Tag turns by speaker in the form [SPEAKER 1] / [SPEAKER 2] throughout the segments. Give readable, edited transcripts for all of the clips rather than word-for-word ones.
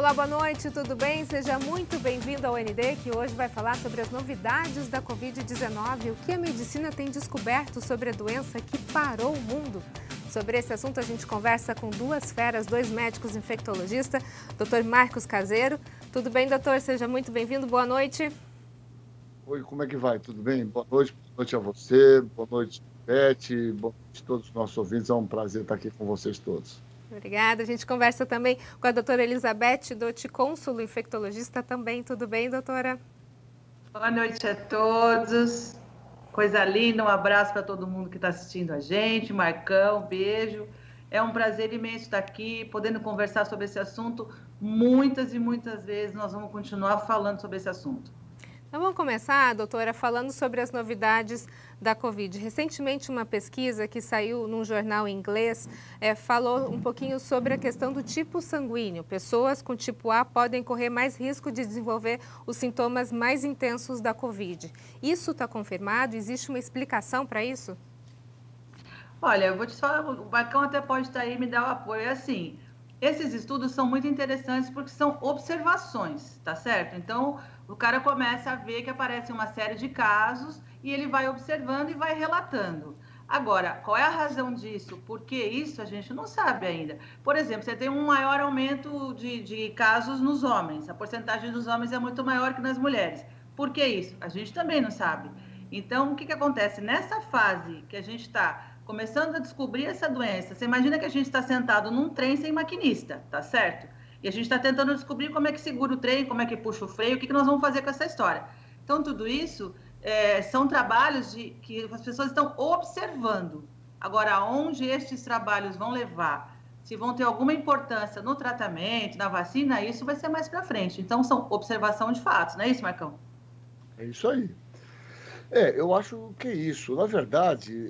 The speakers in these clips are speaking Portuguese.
[SPEAKER 1] Olá, boa noite, tudo bem? Seja muito bem-vindo ao ND, que hoje vai falar sobre as novidades da Covid-19, o que a medicina tem descoberto sobre a doença que parou o mundo. Sobre esse assunto, a gente conversa com duas feras, dois médicos infectologistas, Dr. Marcos Caseiro. Tudo bem, doutor? Seja muito bem-vindo, boa noite.
[SPEAKER 2] Oi, como é que vai? Tudo bem? Boa noite a você, boa noite, Beth, boa noite a todos os nossos ouvintes. É um prazer estar aqui com vocês todos.
[SPEAKER 1] Obrigada. A gente conversa também com a doutora Elizabeth Dotti, cônsulo infectologista também. Tudo bem, doutora?
[SPEAKER 3] Boa noite a todos. Coisa linda, um abraço para todo mundo que está assistindo a gente. Marcão, beijo. É um prazer imenso estar aqui, podendo conversar sobre esse assunto. Muitas e muitas vezes nós vamos continuar falando sobre esse assunto.
[SPEAKER 1] Então vamos começar, doutora, falando sobre as novidades da Covid. Recentemente, uma pesquisa que saiu num jornal inglês falou um pouquinho sobre a questão do tipo sanguíneo. Pessoas com tipo A podem correr mais risco de desenvolver os sintomas mais intensos da Covid. Isso está confirmado? Existe uma explicação para isso?
[SPEAKER 3] Olha, eu vou te falar, o Marcão até pode estar aí e me dar o apoio. É assim, esses estudos são muito interessantes porque são observações, tá certo? Então, o cara começa a ver que aparece uma série de casos e ele vai observando e vai relatando. Agora, qual é a razão disso? Por que isso? A gente não sabe ainda. Por exemplo, você tem um maior aumento de casos nos homens. A porcentagem dos homens é muito maior que nas mulheres. Por que isso? A gente também não sabe. Então, o que acontece? Nessa fase que a gente está começando a descobrir essa doença, você imagina que a gente está sentado num trem sem maquinista, tá certo? E a gente está tentando descobrir como é que segura o trem, como é que puxa o freio, o que nós vamos fazer com essa história. Então, tudo isso são trabalhos que as pessoas estão observando. Agora, aonde estes trabalhos vão levar, se vão ter alguma importância no tratamento, na vacina, isso vai ser mais para frente. Então, são observação de fatos, não é isso, Marcão?
[SPEAKER 2] É isso aí. Eu acho que é isso. Na verdade,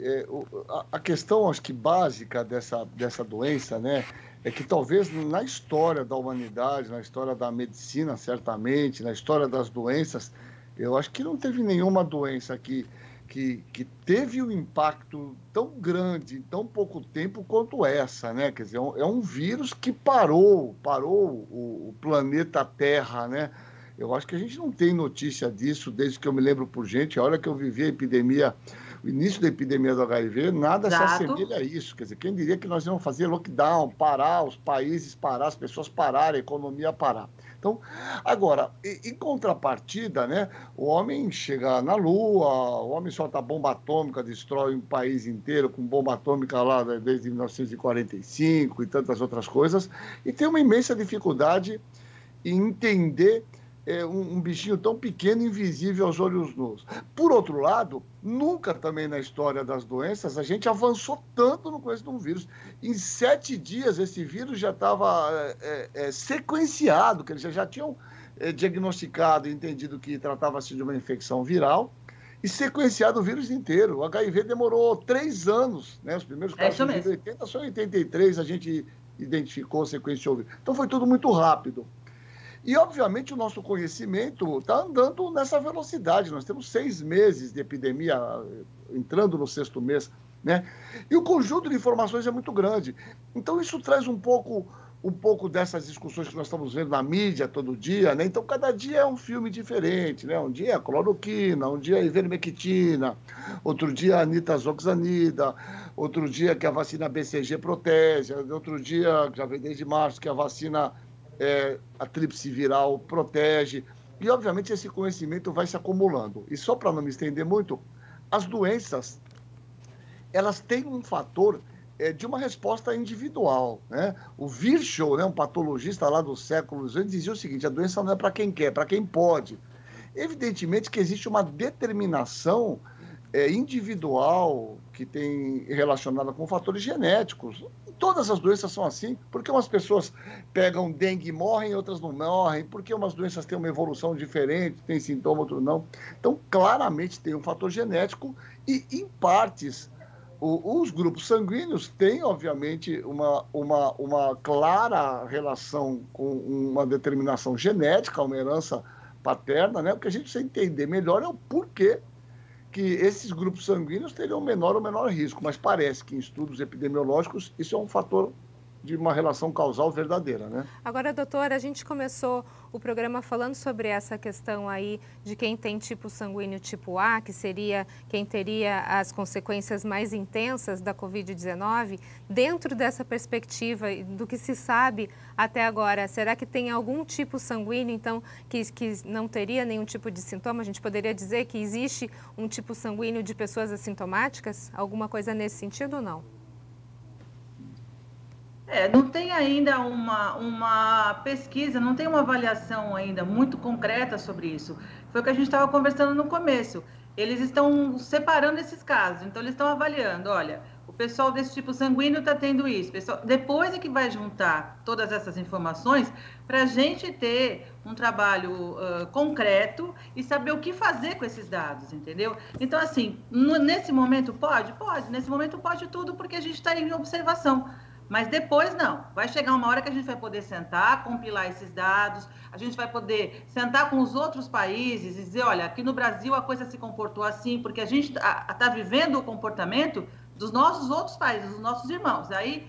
[SPEAKER 2] a questão, acho que básica dessa doença, né, é que talvez na história da humanidade, na história da medicina, certamente, na história das doenças, eu acho que não teve nenhuma doença que teve um impacto tão grande em tão pouco tempo quanto essa, né? Quer dizer, é um vírus que parou o planeta Terra, né? Eu acho que a gente não tem notícia disso desde que eu me lembro por gente. A hora que eu vivi a epidemia, o início da epidemia do HIV, nada se assemelha a isso. Quer dizer, quem diria que nós íamos fazer lockdown, parar os países, parar as pessoas pararem, a economia parar. Então, agora, em contrapartida, né, o homem chega na Lua, o homem solta bomba atômica, destrói um país inteiro com bomba atômica lá desde 1945 e tantas outras coisas, e tem uma imensa dificuldade em entender um bichinho tão pequeno, invisível aos olhos nus. Por outro lado, nunca também na história das doenças a gente avançou tanto no conhecimento de um vírus. Em 7 dias, esse vírus já estava sequenciado, que eles já tinham diagnosticado e entendido que tratava-se de uma infecção viral, e sequenciado o vírus inteiro. O HIV demorou 3 anos, né? Os primeiros casos de 80, só em 83 a gente identificou, sequenciou o vírus. Então foi tudo muito rápido. E, obviamente, o nosso conhecimento está andando nessa velocidade. Nós temos 6 meses de epidemia, entrando no 6º mês, né? E o conjunto de informações é muito grande. Então, isso traz um pouco dessas discussões que nós estamos vendo na mídia todo dia, né? Então, cada dia é um filme diferente, né? Um dia é cloroquina, um dia é ivermectina, outro dia é nitazoxanida, outro dia que a vacina BCG protege, outro dia, já vem desde março, que a vacina... a tríplice viral protege, e obviamente esse conhecimento vai se acumulando. E só para não me estender muito, as doenças, elas têm um fator de uma resposta individual, né? O Virchow, né, um patologista lá do século XIX, dizia o seguinte: a doença não é para quem quer, é para quem pode. Evidentemente que existe uma determinação individual que tem relacionada com fatores genéticos. Todas as doenças são assim, porque umas pessoas pegam dengue e morrem, outras não morrem, porque umas doenças têm uma evolução diferente, tem sintoma, outras não. Então, claramente tem um fator genético e, em partes, os grupos sanguíneos têm, obviamente, uma clara relação com uma determinação genética, uma herança paterna, né? O que a gente precisa entender melhor é o porquê que esses grupos sanguíneos teriam menor ou menor risco, mas parece que em estudos epidemiológicos isso é um fator de uma relação causal verdadeira, né?
[SPEAKER 1] Agora, doutora, a gente começou o programa falando sobre essa questão aí de quem tem tipo sanguíneo tipo A, que seria quem teria as consequências mais intensas da Covid-19. Dentro dessa perspectiva do que se sabe até agora, será que tem algum tipo sanguíneo, então, que não teria nenhum tipo de sintoma? A gente poderia dizer que existe um tipo sanguíneo de pessoas assintomáticas? Alguma coisa nesse sentido ou não?
[SPEAKER 3] Não tem ainda uma pesquisa, não tem uma avaliação ainda muito concreta sobre isso. Foi o que a gente estava conversando no começo. Eles estão separando esses casos, então eles estão avaliando, olha, o pessoal desse tipo sanguíneo está tendo isso. Depois é que vai juntar todas essas informações para a gente ter um trabalho concreto e saber o que fazer com esses dados, entendeu? Então, assim, nesse momento pode? Pode. Nesse momento pode tudo, porque a gente está em observação. Mas depois não, vai chegar uma hora que a gente vai poder sentar, compilar esses dados, a gente vai poder sentar com os outros países e dizer, olha, aqui no Brasil a coisa se comportou assim, porque a gente está vivendo o comportamento dos nossos outros países, dos nossos irmãos. Aí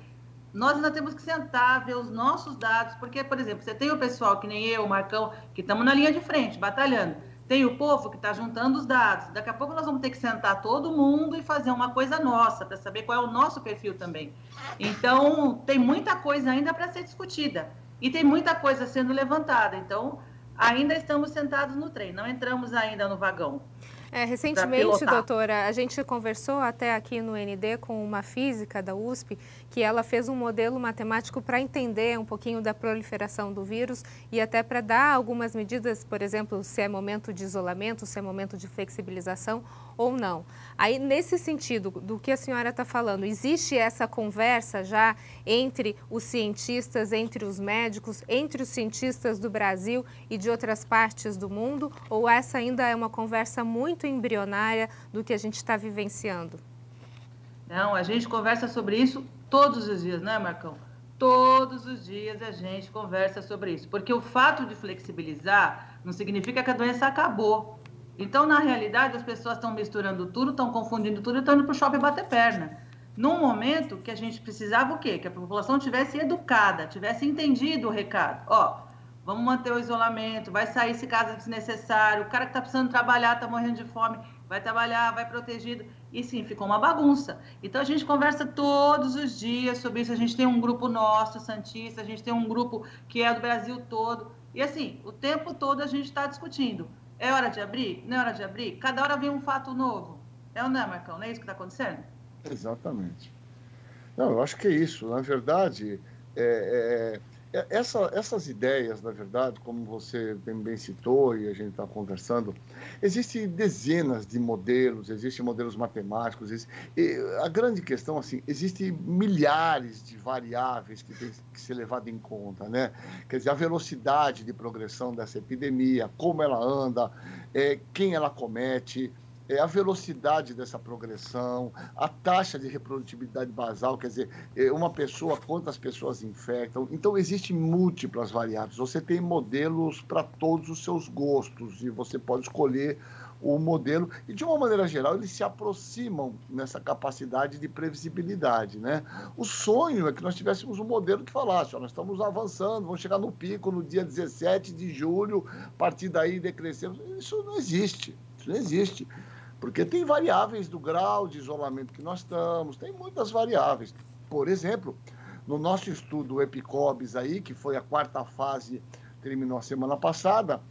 [SPEAKER 3] nós ainda temos que sentar, ver os nossos dados, porque, por exemplo, você tem o pessoal que nem eu, o Marcão, que estamos na linha de frente, batalhando. Tem o povo que está juntando os dados. Daqui a pouco nós vamos ter que sentar todo mundo e fazer uma coisa nossa, para saber qual é o nosso perfil também. Então, tem muita coisa ainda para ser discutida. E tem muita coisa sendo levantada. Então, ainda estamos sentados no trem, não entramos ainda no vagão.
[SPEAKER 1] Recentemente, doutora, a gente conversou até aqui no ND com uma física da USP, que ela fez um modelo matemático para entender um pouquinho da proliferação do vírus e até para dar algumas medidas, por exemplo, se é momento de isolamento, se é momento de flexibilização ou não. Aí, nesse sentido do que a senhora está falando, existe essa conversa já entre os cientistas, entre os médicos, entre os cientistas do Brasil e de outras partes do mundo, ou essa ainda é uma conversa muito embrionária do que a gente está vivenciando?
[SPEAKER 3] Não, a gente conversa sobre isso todos os dias, né, Marcão? Todos os dias a gente conversa sobre isso, porque o fato de flexibilizar não significa que a doença acabou. Então, na realidade, as pessoas estão misturando tudo, estão confundindo tudo e estão indo para o shopping bater perna. Num momento que a gente precisava o quê? Que a população tivesse educada, tivesse entendido o recado. Ó, vamos manter o isolamento, vai sair se caso desnecessário, o cara que está precisando trabalhar, está morrendo de fome, vai trabalhar, vai protegido. E sim, ficou uma bagunça. Então, a gente conversa todos os dias sobre isso. A gente tem um grupo nosso, Santista, a gente tem um grupo que é do Brasil todo. E assim, o tempo todo a gente está discutindo. É hora de abrir? Não é hora de abrir? Cada hora vem um fato novo. É ou não é, Marcão? Não é isso que está acontecendo?
[SPEAKER 2] Exatamente. Não, eu acho que é isso. Na verdade, essas ideias, na verdade, como você bem citou e a gente está conversando, existem dezenas de modelos, existem modelos matemáticos, a grande questão, assim, existem milhares de variáveis que têm que ser levadas em conta, né? Quer dizer, a velocidade de progressão dessa epidemia, como ela anda, quem ela comete, a velocidade dessa progressão, a taxa de reprodutibilidade basal, quer dizer, uma pessoa, quantas pessoas infectam. Então, existem múltiplas variáveis. Você tem modelos para todos os seus gostos e você pode escolher o modelo. E, de uma maneira geral, eles se aproximam nessa capacidade de previsibilidade, né? O sonho é que nós tivéssemos um modelo que falasse, ó, nós estamos avançando, vamos chegar no pico no dia 17 de julho, a partir daí decrescemos. Isso não existe. Isso não existe. Porque tem variáveis do grau de isolamento que nós estamos, tem muitas variáveis. Por exemplo, no nosso estudo EpiCobs aí, que foi a 4ª fase, terminou a semana passada,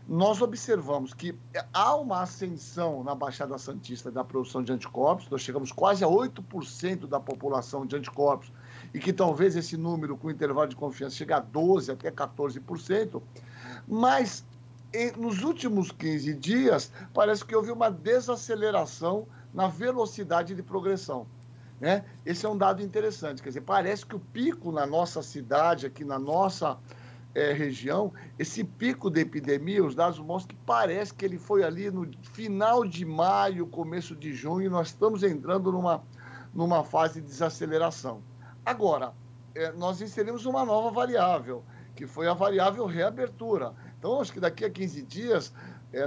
[SPEAKER 2] nós observamos que há uma ascensão na Baixada Santista da produção de anticorpos, nós chegamos quase a 8% da população de anticorpos, e que talvez esse número, com intervalo de confiança, chegue a 12% até 14%, mas nos últimos 15 dias, parece que houve uma desaceleração na velocidade de progressão, né? Esse é um dado interessante, quer dizer, parece que o pico na nossa cidade, aqui na nossa região, esse pico de epidemia, os dados mostram que parece que ele foi ali no final de maio, começo de junho, e nós estamos entrando numa fase de desaceleração. Agora, nós inserimos uma nova variável, que foi a variável reabertura. Então, acho que daqui a 15 dias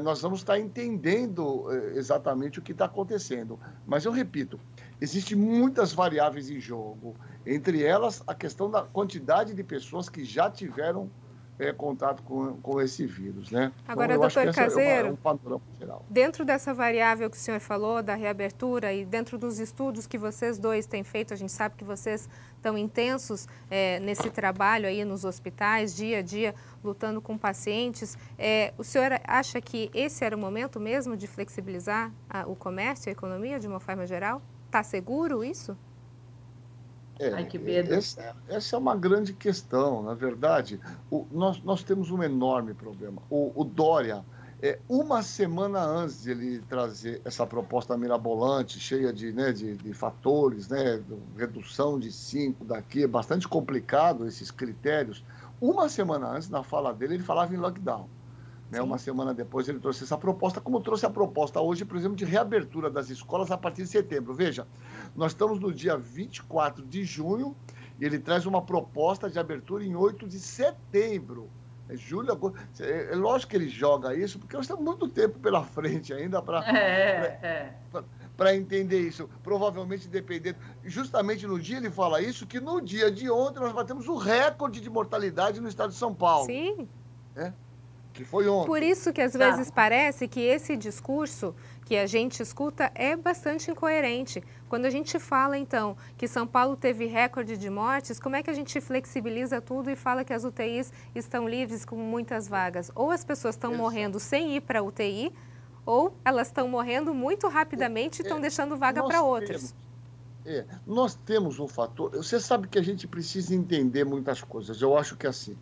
[SPEAKER 2] nós vamos estar entendendo exatamente o que está acontecendo. Mas eu repito, Existem muitas variáveis em jogo, entre elas a questão da quantidade de pessoas que já tiveram contato com esse vírus, né?
[SPEAKER 1] Agora,
[SPEAKER 2] então,
[SPEAKER 1] doutor Caseiro,
[SPEAKER 2] é um panorama geral.
[SPEAKER 1] Dentro dessa variável que o senhor falou, da reabertura, e dentro dos estudos que vocês dois têm feito, a gente sabe que vocês estão intensos nesse trabalho aí nos hospitais, dia a dia, lutando com pacientes. O senhor acha que esse era o momento mesmo de flexibilizar o comércio e a economia de uma forma geral? Está seguro isso?
[SPEAKER 3] Ai, que medo.
[SPEAKER 2] Essa é uma grande questão, na verdade. Nós temos um enorme problema. O Dória, uma semana antes de ele trazer essa proposta mirabolante, cheia de fatores, né, redução de 5 daqui, é bastante complicado esses critérios. Uma semana antes, na fala dele, ele falava em lockdown. Né? Uma semana depois ele trouxe essa proposta, como trouxe a proposta hoje, por exemplo, de reabertura das escolas a partir de setembro. Veja, nós estamos no dia 24 de junho e ele traz uma proposta de abertura em 8 de setembro. Julho, agosto. É lógico que ele joga isso, porque nós temos muito tempo pela frente ainda para entender isso. Provavelmente dependendo. Justamente no dia ele fala isso, que no dia de ontem nós batemos o recorde de mortalidade no estado de São Paulo.
[SPEAKER 1] Sim.
[SPEAKER 2] Que foi ontem.
[SPEAKER 1] Por isso que às vezes parece que esse discurso que a gente escuta é bastante incoerente. Quando a gente fala, então, que São Paulo teve recorde de mortes, como é que a gente flexibiliza tudo e fala que as UTIs estão livres com muitas vagas? Ou as pessoas estão morrendo sem ir para a UTI, ou elas estão morrendo muito rapidamente e estão deixando vaga para outros.
[SPEAKER 2] Nós temos um fator... Você sabe que a gente precisa entender muitas coisas. Eu acho que assim...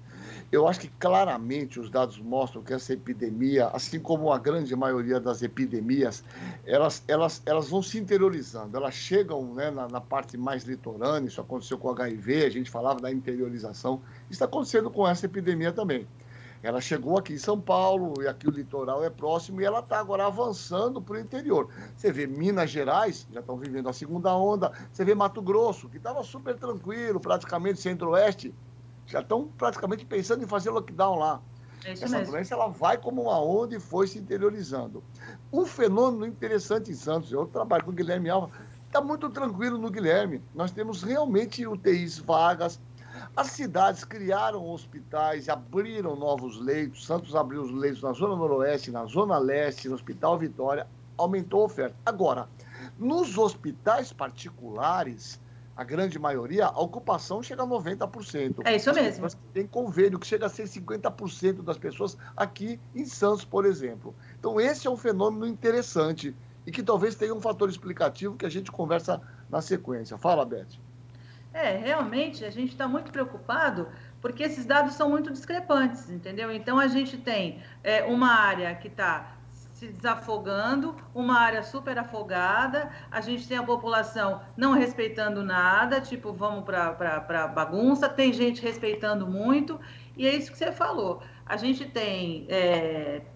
[SPEAKER 2] Eu acho que claramente os dados mostram que essa epidemia, assim como a grande maioria das epidemias, elas vão se interiorizando, elas chegam, né, na parte mais litorânea. Isso aconteceu com o HIV, a gente falava da interiorização, isso está acontecendo com essa epidemia também. Ela chegou aqui em São Paulo, e aqui o litoral é próximo, e ela está agora avançando para o interior. Você vê Minas Gerais, já estão vivendo a segunda onda, você vê Mato Grosso, que estava super tranquilo, praticamente centro-oeste, já estão praticamente pensando em fazer lockdown lá. Essa doença ela vai como uma onda e foi se interiorizando. Um fenômeno interessante em Santos, eu trabalho com o Guilherme Alva, está muito tranquilo no Guilherme. Nós temos realmente UTIs vagas. As cidades criaram hospitais, abriram novos leitos. Santos abriu os leitos na Zona Noroeste, na Zona Leste, no Hospital Vitória, aumentou a oferta. Agora, nos hospitais particulares, a grande maioria, a ocupação chega a 90%.
[SPEAKER 3] É isso mesmo.
[SPEAKER 2] Tem convênio que chega a ser 50% das pessoas aqui em Santos, por exemplo. Então, esse é um fenômeno interessante e que talvez tenha um fator explicativo que a gente conversa na sequência. Fala, Beth.
[SPEAKER 3] Realmente, a gente está muito preocupado porque esses dados são muito discrepantes, entendeu? Então, a gente tem uma área que está se desafogando, uma área super afogada, a gente tem a população não respeitando nada, tipo, vamos para bagunça, tem gente respeitando muito, e é isso que você falou. A gente tem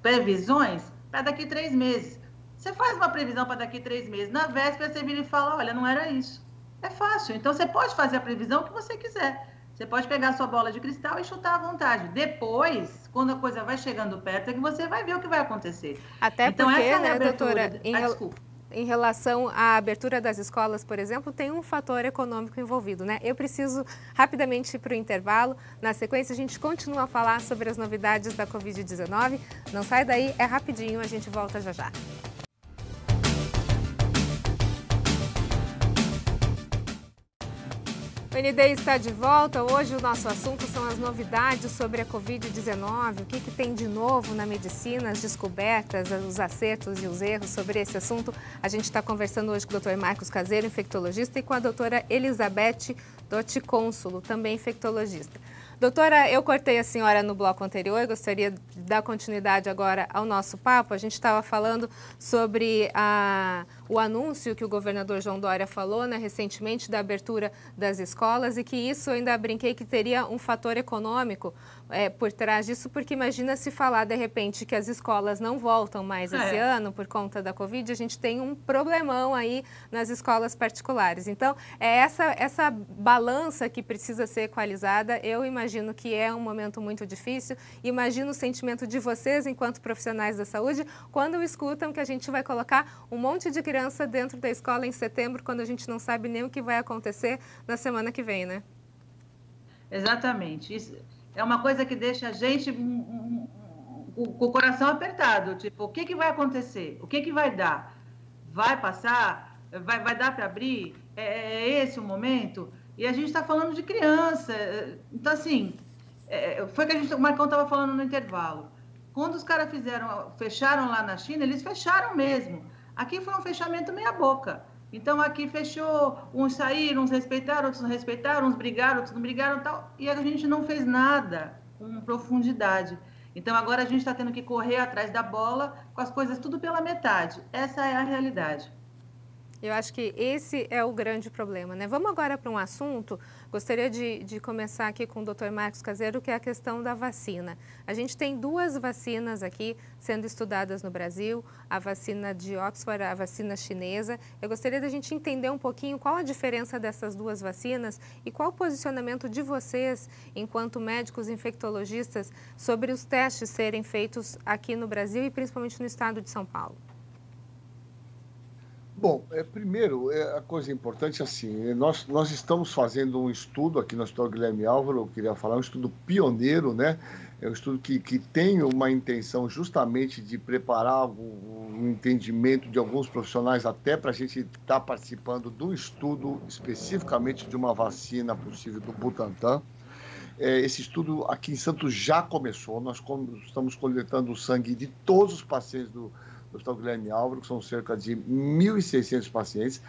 [SPEAKER 3] previsões para daqui 3 meses. Você faz uma previsão para daqui 3 meses, na véspera você vira e fala, olha, não era isso. É fácil, então você pode fazer a previsão que você quiser. Você pode pegar a sua bola de cristal e chutar à vontade. Depois, quando a coisa vai chegando perto, é que você vai ver o que vai acontecer.
[SPEAKER 1] Até então, porque,
[SPEAKER 3] essa
[SPEAKER 1] né, doutora,
[SPEAKER 3] desculpa.
[SPEAKER 1] Em relação à abertura das escolas, por exemplo, tem um fator econômico envolvido, né? Eu preciso rapidamente ir para o intervalo. Na sequência, a gente continua a falar sobre as novidades da Covid-19. Não sai daí, é rapidinho, a gente volta já já. O ND está de volta. Hoje o nosso assunto são as novidades sobre a Covid-19. O que tem de novo na medicina, as descobertas, os acertos e os erros sobre esse assunto. A gente está conversando hoje com o Dr. Marcos Caseiro, infectologista, e com a doutora Elizabeth Dotti Cônsulo, também infectologista. Doutora, eu cortei a senhora no bloco anterior, gostaria de dar continuidade agora ao nosso papo. A gente estava falando sobre o anúncio que o governador João Dória falou, né, recentemente, da abertura das escolas, e que isso, eu ainda brinquei que teria um fator econômico por trás disso, porque imagina se falar, de repente, que as escolas não voltam mais esse ano por conta da Covid, a gente tem um problemão aí nas escolas particulares. Então, essa balança que precisa ser equalizada. Eu imagino que é um momento muito difícil, imagino o sentimento de vocês, enquanto profissionais da saúde, quando escutam que a gente vai colocar um monte de crianças segurança dentro da escola em setembro, quando a gente não sabe nem o que vai acontecer na semana que vem, né?
[SPEAKER 3] Exatamente. Isso é uma coisa que deixa a gente com o coração apertado. Tipo, o que vai acontecer? O que vai dar? Vai passar? Vai dar para abrir? É esse o momento? E a gente está falando de criança. Então, assim, foi que o Marcão estava falando no intervalo. Quando os caras fecharam lá na China, eles fecharam mesmo. Aqui foi um fechamento meia boca. Então, aqui fechou, uns saíram, uns respeitaram, outros não respeitaram, uns brigaram, outros não brigaram, tal, e a gente não fez nada com profundidade. Então, agora a gente está tendo que correr atrás da bola com as coisas tudo pela metade. Essa é a realidade.
[SPEAKER 1] Eu acho que esse é o grande problema, né? Vamos agora para um assunto, gostaria de começar aqui com o Dr. Marcos Caseiro, que é a questão da vacina. A gente tem 2 vacinas aqui sendo estudadas no Brasil, a vacina de Oxford, a vacina chinesa. Eu gostaria da gente entender um pouquinho qual a diferença dessas 2 vacinas e qual o posicionamento de vocês, enquanto médicos infectologistas, sobre os testes serem feitos aqui no Brasil e principalmente no estado de São Paulo.
[SPEAKER 2] Bom, primeiro, a coisa importante assim, nós estamos fazendo um estudo aqui no Hospital Guilherme Álvaro, eu queria falar, um estudo pioneiro, né? É um estudo que tem uma intenção justamente de preparar o entendimento de alguns profissionais até para a gente estar participando do estudo especificamente de uma vacina possível do Butantan. Esse estudo aqui em Santos já começou, nós estamos coletando o sangue de todos os pacientes do Hospital Guilherme Álvaro, que são cerca de 1.600 pacientes,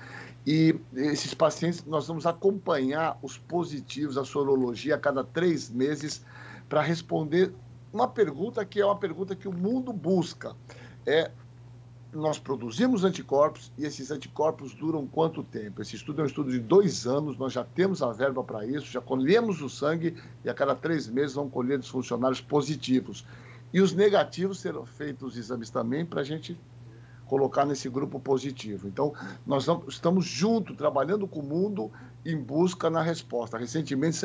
[SPEAKER 2] e esses pacientes nós vamos acompanhar os positivos, a sorologia a cada 3 meses para responder uma pergunta que é uma pergunta que o mundo busca. Nós produzimos anticorpos e esses anticorpos duram quanto tempo? Esse estudo é um estudo de 2 anos, nós já temos a verba para isso, já colhemos o sangue e a cada 3 meses vão colher os funcionários positivos. E os negativos serão feitos os exames também para a gente colocar nesse grupo positivo. Então, nós estamos juntos, trabalhando com o mundo em busca na resposta. Recentemente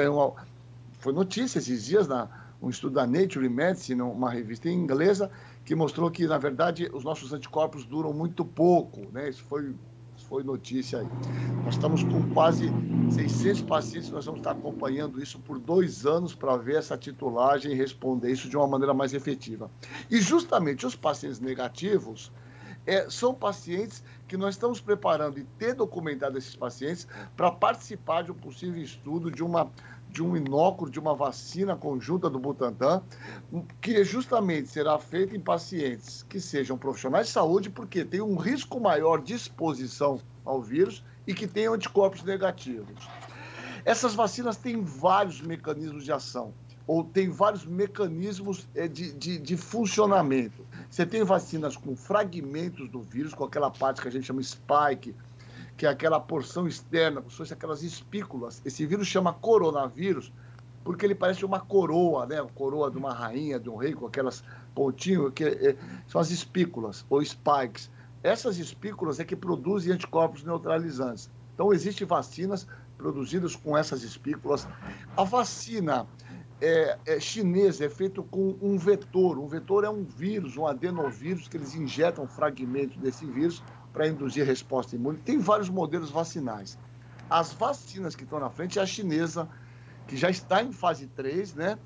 [SPEAKER 2] foi notícia esses dias, um estudo da Nature Medicine, uma revista inglesa, que mostrou que, na verdade, os nossos anticorpos duram muito pouco, né? Isso foi notícia aí. Nós estamos com quase 600 pacientes, nós vamos estar acompanhando isso por 2 anos para ver essa titulagem e responder isso de uma maneira mais efetiva. E justamente os pacientes negativos são pacientes que nós estamos preparando e ter documentado esses pacientes para participar de um possível estudo de um inóculo, de uma vacina conjunta do Butantan, que justamente será feita em pacientes que sejam profissionais de saúde, porque tem um risco maior de exposição ao vírus e que tenham anticorpos negativos. Essas vacinas têm vários mecanismos de ação, ou tem vários mecanismos de funcionamento. Você tem vacinas com fragmentos do vírus, com aquela parte que a gente chama spike, que é aquela porção externa, como se fosse aquelas espículas. Esse vírus chama coronavírus porque ele parece uma coroa, né? A coroa de uma rainha, de um rei, com aquelas pontinhos, que são as espículas, ou spikes. Essas espículas é que produzem anticorpos neutralizantes. Então, existem vacinas produzidas com essas espículas. A vacina chinesa é feita com um vetor. Um vetor é um vírus, um adenovírus, que eles injetam fragmentos desse vírus para induzir resposta imune. Tem vários modelos vacinais. As vacinas que estão na frente é a chinesa, que já está em fase 3, né?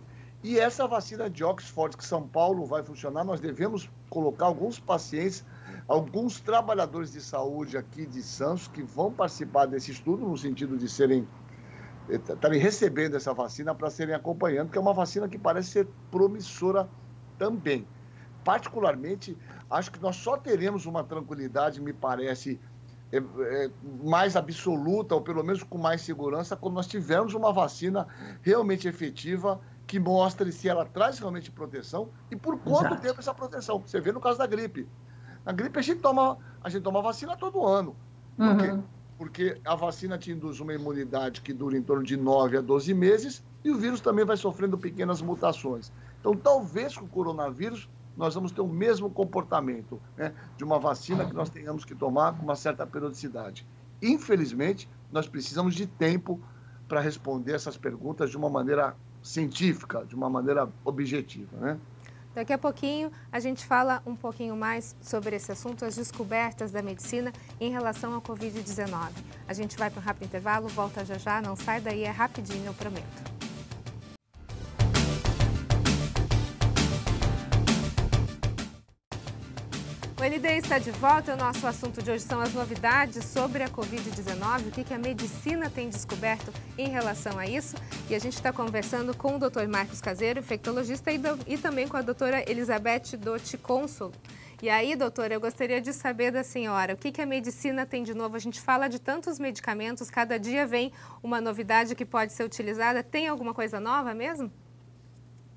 [SPEAKER 2] E essa vacina de Oxford, que São Paulo vai funcionar, nós devemos colocar alguns pacientes, alguns trabalhadores de saúde aqui de Santos, que vão participar desse estudo, no sentido de estarem recebendo essa vacina para serem acompanhando, que é uma vacina que parece ser promissora também. Particularmente, acho que nós só teremos uma tranquilidade, me parece, mais absoluta, ou pelo menos com mais segurança, quando nós tivermos uma vacina realmente efetiva, que mostre se ela traz realmente proteção e por quanto tempo essa proteção. Você vê no caso da gripe. Na gripe a gente toma vacina todo ano. Por quê? Porque a vacina te induz uma imunidade que dura em torno de 9 a 12 meses e o vírus também vai sofrendo pequenas mutações. Então, talvez com o coronavírus nós vamos ter o mesmo comportamento, né, de uma vacina que nós tenhamos que tomar com uma certa periodicidade. Infelizmente, nós precisamos de tempo para responder essas perguntas de uma maneira científica, de uma maneira objetiva, né?
[SPEAKER 1] Daqui a pouquinho a gente fala um pouquinho mais sobre esse assunto, as descobertas da medicina em relação ao Covid-19. A gente vai para um rápido intervalo, volta já já, não sai daí, é rapidinho, eu prometo. O ND está de volta. O nosso assunto de hoje são as novidades sobre a Covid-19, o que a medicina tem descoberto em relação a isso. E a gente está conversando com o Dr. Marcos Caseiro, infectologista, e também com a doutora Elizabeth Dotti Consolo. E aí, doutora, eu gostaria de saber da senhora, o que a medicina tem de novo? A gente fala de tantos medicamentos, cada dia vem uma novidade que pode ser utilizada. Tem alguma coisa nova mesmo?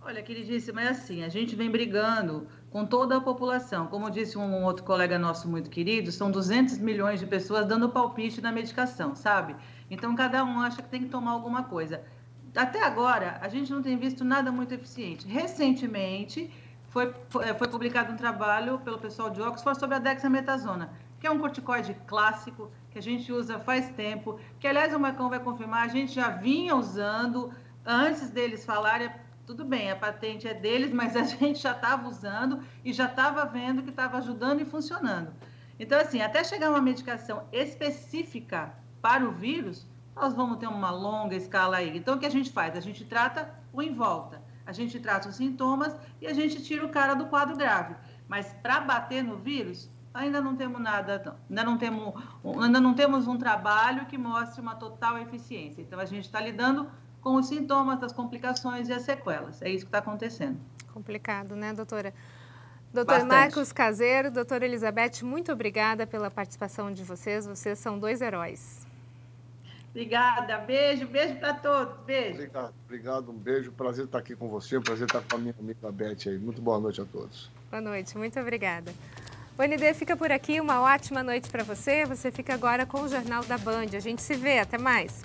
[SPEAKER 3] Olha, queridíssima, é assim, a gente vem brigando com toda a população. Como disse um outro colega nosso muito querido, são 200 milhões de pessoas dando palpite na medicação, sabe? Então, cada um acha que tem que tomar alguma coisa. Até agora, a gente não tem visto nada muito eficiente. Recentemente, foi publicado um trabalho pelo pessoal de Oxford sobre a dexametasona, que é um corticoide clássico, que a gente usa faz tempo, que, aliás, o Marcão vai confirmar, a gente já vinha usando antes deles falarem. Tudo bem, a patente é deles, mas a gente já estava usando e já estava vendo que estava ajudando e funcionando. Então, assim, até chegar uma medicação específica para o vírus, nós vamos ter uma longa escala aí. Então, o que a gente faz? A gente trata o em volta, a gente trata os sintomas e a gente tira o cara do quadro grave. Mas para bater no vírus, ainda não temos nada, ainda não temos um trabalho que mostre uma total eficiência. Então, a gente está lidando com os sintomas, das complicações e as sequelas. É isso que está acontecendo.
[SPEAKER 1] Complicado, né, doutora? Doutor Marcos Caseiro, doutora Elizabeth, muito obrigada pela participação de vocês. Vocês são 2 heróis.
[SPEAKER 3] Obrigada. Beijo para todos. Beijo.
[SPEAKER 2] Obrigado, um beijo. Prazer estar aqui com você, prazer estar com a minha amiga Beth aí. Muito boa noite a todos.
[SPEAKER 1] Boa noite, muito obrigada. O ND fica por aqui, uma ótima noite para você. Você fica agora com o Jornal da Band. A gente se vê, até mais.